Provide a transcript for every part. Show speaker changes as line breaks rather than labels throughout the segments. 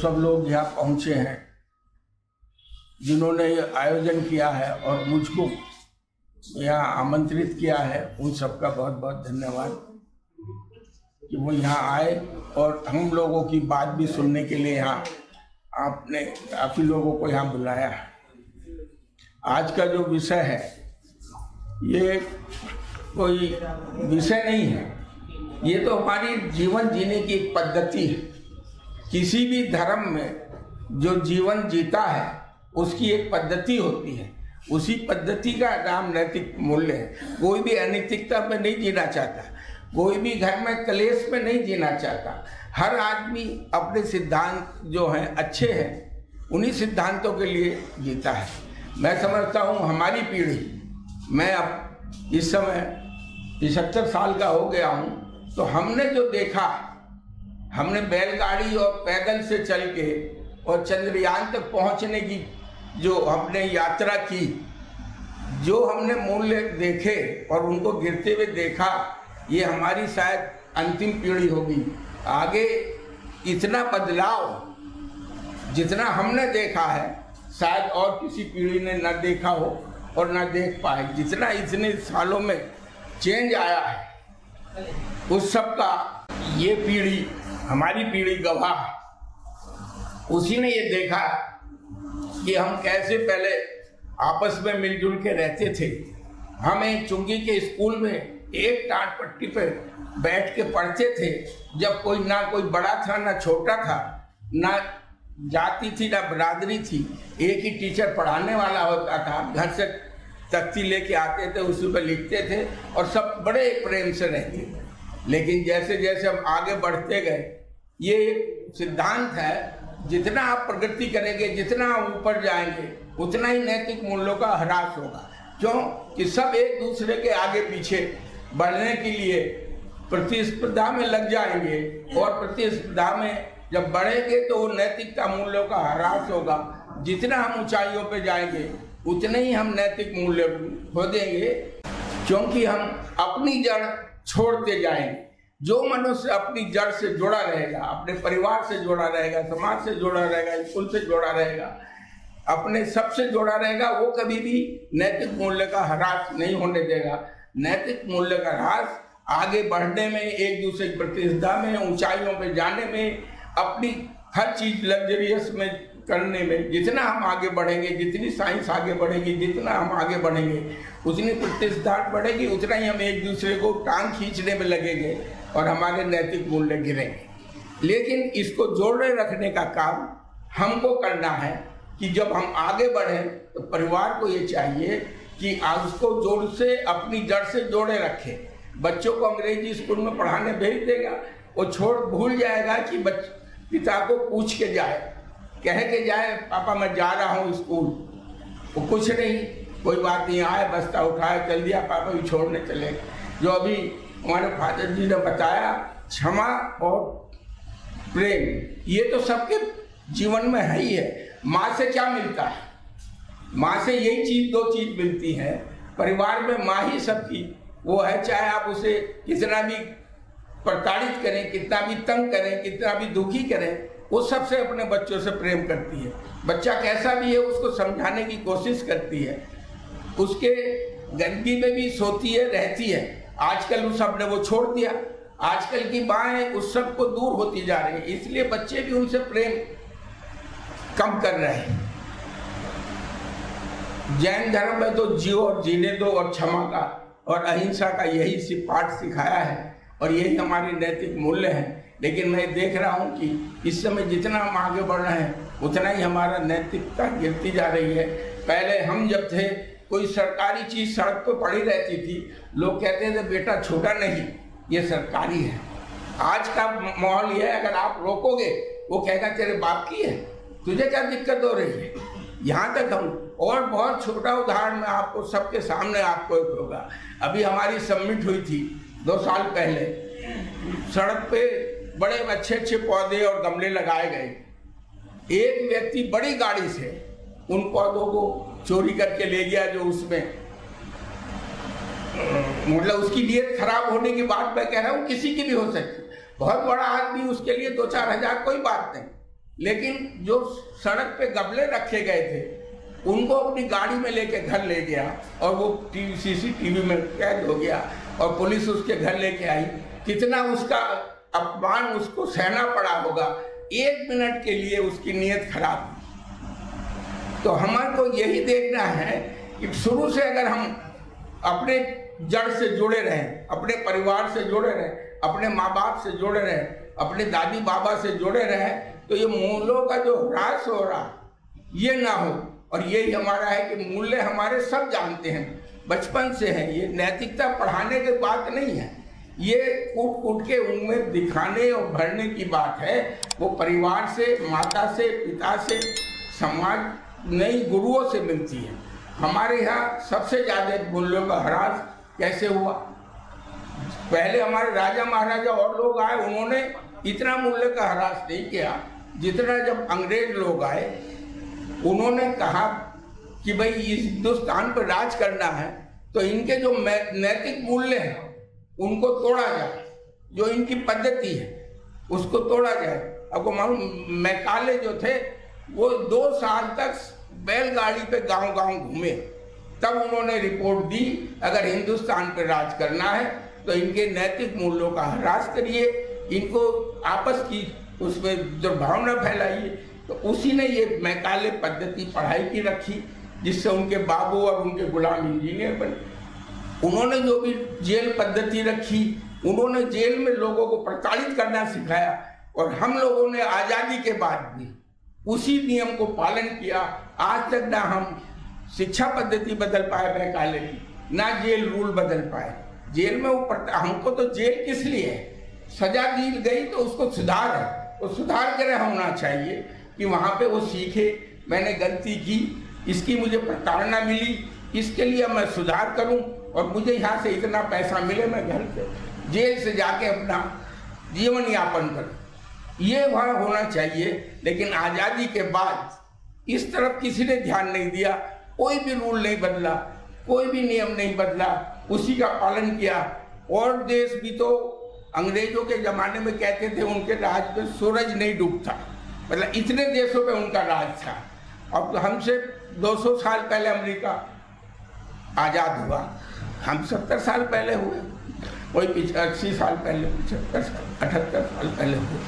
सब लोग यहाँ पहुँचे हैं जिन्होंने ये आयोजन किया है और मुझको यहाँ आमंत्रित किया है, उन सबका बहुत बहुत धन्यवाद कि वो यहाँ आए और हम लोगों की बात भी सुनने के लिए यहाँ आपने काफ़ी लोगों को यहाँ बुलाया है। आज का जो विषय है ये कोई विषय नहीं है, ये तो हमारी जीवन जीने की एक पद्धति है। किसी भी धर्म में जो जीवन जीता है उसकी एक पद्धति होती है, उसी पद्धति का नाम नैतिक मूल्य है। कोई भी अनैतिकता में नहीं जीना चाहता, कोई भी घर में क्लेश में नहीं जीना चाहता। हर आदमी अपने सिद्धांत जो हैं अच्छे हैं, उन्हीं सिद्धांतों के लिए जीता है। मैं समझता हूँ हमारी पीढ़ी, मैं अब इस समय 75 साल का हो गया हूँ, तो हमने जो देखा, हमने बैलगाड़ी और पैदल से चल के और चंद्रयान तक पहुँचने की जो हमने यात्रा की, जो हमने मूल्य देखे और उनको गिरते हुए देखा, ये हमारी शायद अंतिम पीढ़ी होगी। आगे इतना बदलाव जितना हमने देखा है शायद और किसी पीढ़ी ने न देखा हो और न देख पाए। जितना इतने सालों में चेंज आया है उस सब का ये पीढ़ी, हमारी पीढ़ी गवाह है। उसी ने ये देखा कि हम कैसे पहले आपस में मिलजुल के रहते थे। हमें चुंगी के स्कूल में एक टाट पट्टी पे बैठ के पढ़ते थे। जब कोई ना कोई बड़ा था ना छोटा था, ना जाति थी ना बिरादरी थी, एक ही टीचर पढ़ाने वाला होता था। घर से तख्ती लेके आते थे, उसी पर लिखते थे और सब बड़े प्रेम से रहते थे। लेकिन जैसे जैसे हम आगे बढ़ते गए, ये एक सिद्धांत है, जितना आप प्रगति करेंगे, जितना आप ऊपर जाएंगे, उतना ही नैतिक मूल्यों का ह्रास होगा। क्यों कि सब एक दूसरे के आगे पीछे बढ़ने के लिए प्रतिस्पर्धा में लग जाएंगे और प्रतिस्पर्धा में जब बढ़ेंगे तो वो नैतिकता मूल्यों का ह्रास होगा। जितना हम ऊंचाइयों पे जाएंगे उतने ही हम नैतिक मूल्य खो देंगे, क्योंकि हम अपनी जड़ छोड़ते जाएंगे। जो मनुष्य अपनी जड़ से जुड़ा रहेगा, अपने परिवार से जुड़ा रहेगा, समाज से जुड़ा रहेगा, स्कूल से जुड़ा रहेगा, अपने सबसे जुड़ा रहेगा, वो कभी भी नैतिक मूल्य का ह्रास नहीं होने देगा। नैतिक मूल्य का ह्रास आगे बढ़ने में, एक दूसरे की प्रतिस्पर्धा में, ऊंचाइयों पे जाने में, अपनी हर चीज लग्जरियस में करने में, जितना हम आगे बढ़ेंगे, जितनी साइंस आगे बढ़ेगी, जितना हम आगे बढ़ेंगे, उतनी प्रतिस्पर्धा बढ़ेगी, उतना ही हम एक दूसरे को टांग खींचने में लगेंगे और हमारे नैतिक मूल्य गिरेंगे। लेकिन इसको जोड़े रखने का काम हमको करना है कि जब हम आगे बढ़ें तो परिवार को ये चाहिए कि उसको जोड़ से, अपनी जड़ से जोड़े रखे। बच्चों को अंग्रेजी स्कूल में पढ़ाने भेज देगा, वो भूल जाएगा कि पिता को पूछ के जाए, कह के जाए पापा मैं जा रहा हूँ स्कूल। वो कुछ नहीं, कोई बात नहीं, आए बस्ता उठाया चल दिया, पापा भी छोड़ने चले। जो अभी हमारे फादर जी ने बताया, क्षमा और प्रेम, ये तो सबके जीवन में है ही है। माँ से क्या मिलता है? माँ से यही चीज, दो चीज मिलती है। परिवार में माँ ही सबकी वो है, चाहे आप उसे कितना भी प्रताड़ित करें, कितना भी तंग करें, कितना भी दुखी करें, वो सबसे अपने बच्चों से प्रेम करती है। बच्चा कैसा भी है उसको समझाने की कोशिश करती है, उसके गंदगी में भी सोती है, रहती है। आजकल उस सब ने वो छोड़ दिया। आजकल की माएँ उस सब को दूर होती जा रही है, इसलिए बच्चे भी उनसे प्रेम कम कर रहे हैं। जैन धर्म में तो जियो और जीने दो और क्षमा का और अहिंसा का यही पाठ सिखाया है और यही हमारे नैतिक मूल्य हैं। लेकिन मैं देख रहा हूँ कि इस समय जितना हम आगे बढ़ रहे हैं उतना ही हमारा नैतिकता गिरती जा रही है। पहले हम जब थे, कोई सरकारी चीज सड़क पर पड़ी रहती थी, लोग कहते थे बेटा छूटा नहीं, ये सरकारी है। आज का माहौल ये है, अगर आप रोकोगे वो कहेगा तेरे बाप की है, तुझे क्या दिक्कत हो रही है। यहाँ तक हम, और बहुत छोटा उदाहरण मैं आपको सबके सामने आपको एक होगा। अभी हमारी सबमिट हुई थी 2 साल पहले, सड़क पे बड़े अच्छे अच्छे पौधे और गमले लगाए गए। एक व्यक्ति बड़ी गाड़ी से उन पौधों को चोरी करके ले गया, जो उसमें मतलब उसकी नीयत खराब होने की बात मैं कह रहा हूँ, किसी की भी हो सकती। बहुत बड़ा आदमी, उसके लिए 2-4 हजार कोई बात नहीं, लेकिन जो सड़क पे गमले रखे गए थे उनको अपनी गाड़ी में लेके घर ले गया और वो सीसीटीवी में कैद हो गया और पुलिस उसके घर लेके आई। कितना उसका अपमान उसको सहना पड़ा होगा, 1 मिनट के लिए उसकी नीयत खराब। तो हमारे को यही देखना है कि शुरू से अगर हम अपने जड़ से जुड़े रहें, अपने परिवार से जुड़े रहें, अपने माँ बाप से जुड़े रहें, अपने दादी बाबा से जुड़े रहें, तो ये मूल्यों का जो ह्रास हो रहा ये ना हो। और यही हमारा है कि मूल्य हमारे सब जानते हैं, बचपन से है। ये नैतिकता पढ़ाने की बात नहीं है, ये कूट कूट के उनमें दिखाने और भरने की बात है। वो परिवार से, माता से, पिता से, समाज नई गुरुओं से मिलती है। हमारे यहाँ सबसे ज्यादा मूल्यों का ह्रास कैसे हुआ? पहले हमारे राजा महाराजा और लोग आए, उन्होंने इतना मूल्य का ह्रास नहीं किया जितना जब अंग्रेज लोग आए। उन्होंने कहा कि भाई इस हिंदुस्तान पर राज करना है तो इनके जो नैतिक मूल्य हैं उनको तोड़ा जाए, जो इनकी पद्धति है उसको तोड़ा जाए। आपको मालूम, मैकाले जो थे वो 2 साल तक बैलगाड़ी पे गांव-गांव घूमे, तब उन्होंने रिपोर्ट दी अगर हिंदुस्तान पर राज करना है तो इनके नैतिक मूल्यों का ह्रास करिए, इनको आपस की उसमें दुर्भावना फैलाइए। तो उसी ने ये मैकाले पद्धति पढ़ाई की रखी, जिससे उनके बाबू और उनके गुलाम इंजीनियर बने। उन्होंने जो भी जेल पद्धति रखी, उन्होंने जेल में लोगों को प्रताड़ित करना सिखाया। और हम लोगों ने आजादी के बाद भी उसी नियम को पालन किया। आज तक ना हम शिक्षा पद्धति बदल पाए मैकाले की, ना जेल रूल बदल पाए। जेल में वो हमको तो जेल किस लिए है? सजा दी गई तो उसको सुधार है, वो सुधार कर होना चाहिए कि वहां पे वो सीखे मैंने गलती की, इसकी मुझे प्रताड़ना मिली, इसके लिए मैं सुधार करूं और मुझे यहाँ से इतना पैसा मिले, मैं घर से जेल से जाके अपना जीवन यापन करूं। ये वहां होना चाहिए। लेकिन आजादी के बाद इस तरफ किसी ने ध्यान नहीं दिया, कोई भी रूल नहीं बदला, कोई भी नियम नहीं बदला, उसी का पालन किया। और देश भी तो अंग्रेजों के जमाने में कहते थे उनके राज में सूरज नहीं डूबता, मतलब इतने देशों पे उनका राज था। अब हमसे 200 साल पहले अमेरिका आजाद हुआ, हम 70 साल पहले हुए, वही 80 साल पहले, 78 साल पहले हुए।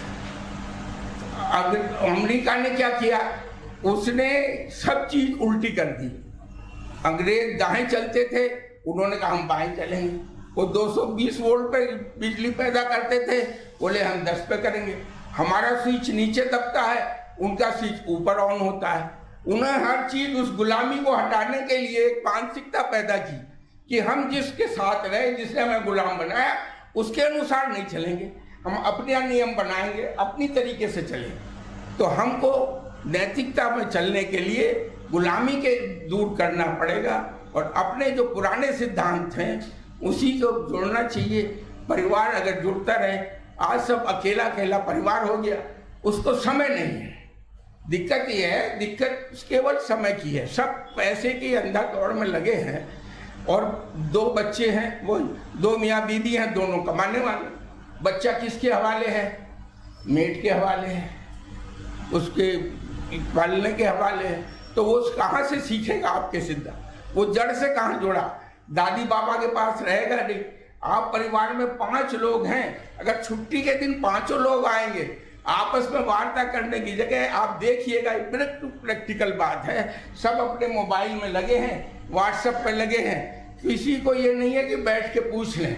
अमेरिका ने क्या किया? उसने सब चीज उल्टी कर दी। अंग्रेज दाएं चलते थे, उन्होंने कहा हम बाएं चलेंगे। वो 220 वोल्ट पे बिजली पैदा करते थे, बोले हम 10 पे करेंगे। हमारा स्विच नीचे दबता है, उनका स्विच ऊपर ऑन होता है। उन्हें हर चीज उस गुलामी को हटाने के लिए एक मानसिकता पैदा की कि हम जिसके साथ रहे, जिसने हमें गुलाम बनाया, उसके अनुसार नहीं चलेंगे, हम अपने नियम बनाएंगे, अपनी तरीके से चलेंगे। तो हमको नैतिकता में चलने के लिए गुलामी के दूर करना पड़ेगा और अपने जो पुराने सिद्धांत हैं उसी को जोड़ना चाहिए। परिवार अगर जुड़ता रहे, आज सब अकेला अकेला परिवार हो गया, उसको समय नहीं है। दिक्कत ये है, दिक्कत केवल समय की है। सब पैसे की अंधा दौड़ में लगे हैं और 2 बच्चे हैं, वो 2 मियाँ बीवी हैं, दोनों कमाने वाले। बच्चा किसके हवाले है? मेड के हवाले है, उसके पालने के हवाले है। तो वो कहाँ से सीखेगा आपके सिद्धांत? वो जड़ से कहाँ जुड़ा? दादी बाबा के पास रहेगा नहीं। आप परिवार में 5 लोग हैं, अगर छुट्टी के दिन 5 लोग आएंगे, आपस में वार्ता करने की जगह आप देखिएगा, प्रैक्टिकल बात है, सब अपने मोबाइल में लगे हैं, व्हाट्सएप पे लगे हैं। किसी को ये नहीं है कि बैठ के पूछ लें,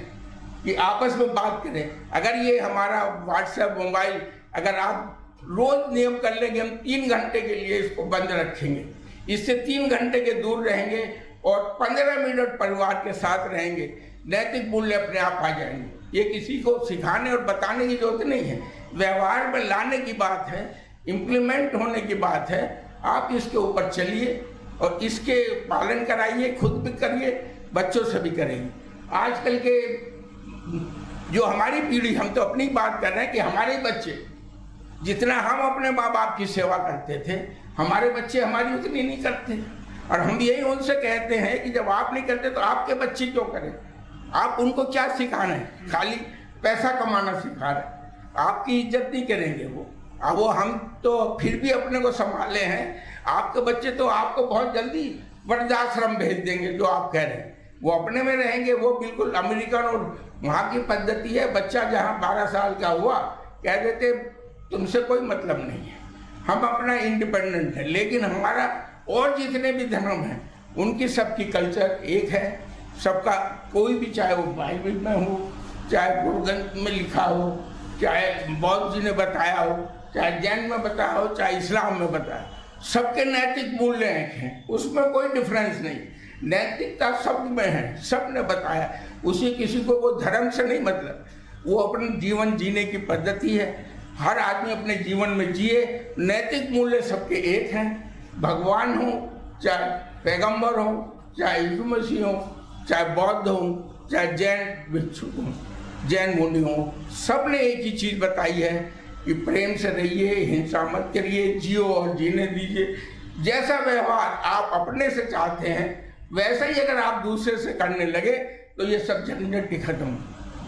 कि आपस में बात करें। अगर ये हमारा व्हाट्सएप मोबाइल अगर आप रोज नियम कर लेंगे, हम 3 घंटे के लिए इसको बंद रखेंगे, इससे 3 घंटे के दूर रहेंगे और 15 मिनट परिवार के साथ रहेंगे, नैतिक मूल्य अपने आप आ जाएंगे। ये किसी को सिखाने और बताने की जरूरत नहीं है, व्यवहार में लाने की बात है, इम्प्लीमेंट होने की बात है। आप इसके ऊपर चलिए और इसके पालन कराइए, खुद भी करिए, बच्चों से भी करेंगे। आजकल के जो हमारी पीढ़ी, हम तो अपनी बात कर रहे हैं कि हमारे बच्चे जितना हम अपने माँ बाप की सेवा करते थे, हमारे बच्चे हमारी उतनी नहीं करते। और हम यही उनसे कहते हैं कि जब आप नहीं करते तो आपके बच्चे क्यों करें? आप उनको क्या सिखा रहे हैं? खाली पैसा कमाना सिखा रहे हैं, आपकी इज्जत नहीं करेंगे वो। अब वो हम तो फिर भी अपने को संभाले हैं, आपके बच्चे तो आपको बहुत जल्दी वृद्धाश्रम भेज देंगे। जो आप कह रहे हैं वो अपने में रहेंगे, वो बिल्कुल अमेरिकन और वहाँ की पद्धति है। बच्चा जहाँ 12 साल का हुआ कह देते तुमसे कोई मतलब नहीं है, हम अपना इंडिपेंडेंट है। लेकिन हमारा और जितने भी धर्म हैं उनकी सबकी कल्चर एक है, सबका कोई भी, चाहे वो बाइबल में हो, चाहे गुरु ग्रंथ में लिखा हो, चाहे बौद्ध जी ने बताया हो, चाहे जैन में बताया हो, चाहे इस्लाम में बताया, सबके नैतिक मूल्य हैं, उसमें कोई डिफरेंस नहीं। नैतिकता सब में है, सब ने बताया। उसी किसी को वो धर्म से नहीं मतलब, वो अपने जीवन जीने की पद्धति है। हर आदमी अपने जीवन में जिए, नैतिक मूल्य सबके एक हैं। भगवान हो, चाहे पैगंबर हो, चाहे यीशु मसीह हो, चाहे बौद्ध हो, चाहे जैन भिक्षु हो, जैन मुनि हो, सब ने एक ही चीज बताई है कि प्रेम से रहिए, हिंसा मत करिए, जियो और जीने दीजिए। जैसा व्यवहार आप अपने से चाहते हैं वैसा ही अगर आप दूसरे से करने लगे तो ये सब झंझट ही खत्म।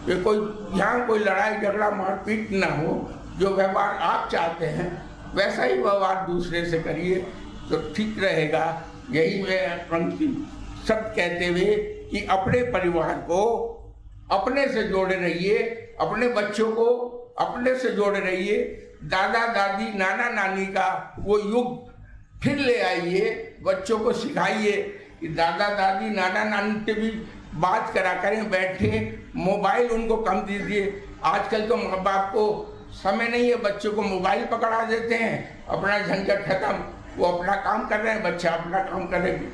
ये कोई यहाँ कोई लड़ाई झगड़ा मारपीट ना हो, जो व्यवहार आप चाहते हैं वैसा ही व्यवहार दूसरे से करिए तो ठीक रहेगा। यही मैं सब कहते हुए कि अपने परिवार को अपने से जोड़े रहिए, अपने बच्चों को अपने से जोड़े रहिए। दादा दादी नाना नानी का वो युग फिर ले आइए, बच्चों को सिखाइए कि दादा दादी नाना नानी से भी बात करा करें, बैठे, मोबाइल उनको कम दीजिए। आजकल तो माँ बाप को समय नहीं है, बच्चों को मोबाइल पकड़ा देते हैं, अपना झंझट खत्म, वो अपना काम कर रहे हैं, बच्चा अपना काम करेंगे,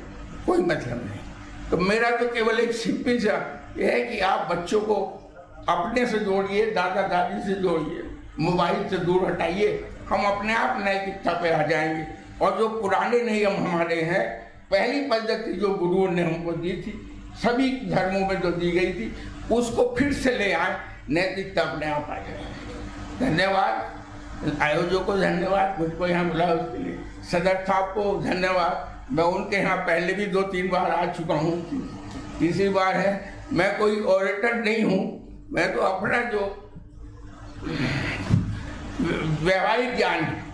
कोई मतलब नहीं। तो मेरा तो केवल एक सिंपल सा ये है कि आप बच्चों को अपने से जोड़िए, दादा दादी से जोड़िए, मोबाइल से दूर हटाइए, हम अपने आप नैतिकता पे आ जाएंगे। और जो पुराने नियम हमारे हैं, पहली पद्धति जो गुरुओं ने हमको दी थी, सभी धर्मों में जो दी गई थी, उसको फिर से ले आए, नैतिकता अपने आप आ जाए। धन्यवाद आयोजकों को, धन्यवाद मुझको यहाँ बुलाया उसके लिए, सदर साहब को धन्यवाद। मैं उनके यहाँ पहले भी 2-3 बार आ चुका हूँ, तीसरी बार है। मैं कोई ऑरेटर नहीं हूँ, मैं तो अपना जो व्यवहारिक ज्ञान है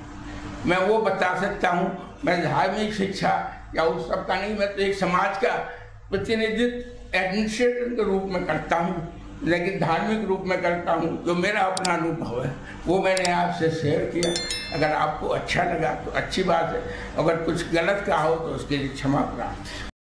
मैं वो बता सकता हूँ। मैं धार्मिक शिक्षा या उस सब का नहीं, मैं तो एक समाज का प्रतिनिधित्व एडमिनिस्ट्रेटर के रूप में करता हूँ, लेकिन धार्मिक रूप में करता हूँ। जो मेरा अपना अनुभव है वो मैंने आपसे शेयर किया। अगर आपको अच्छा लगा तो अच्छी बात है, अगर कुछ गलत कहा हो तो उसके लिए क्षमा प्राप्त।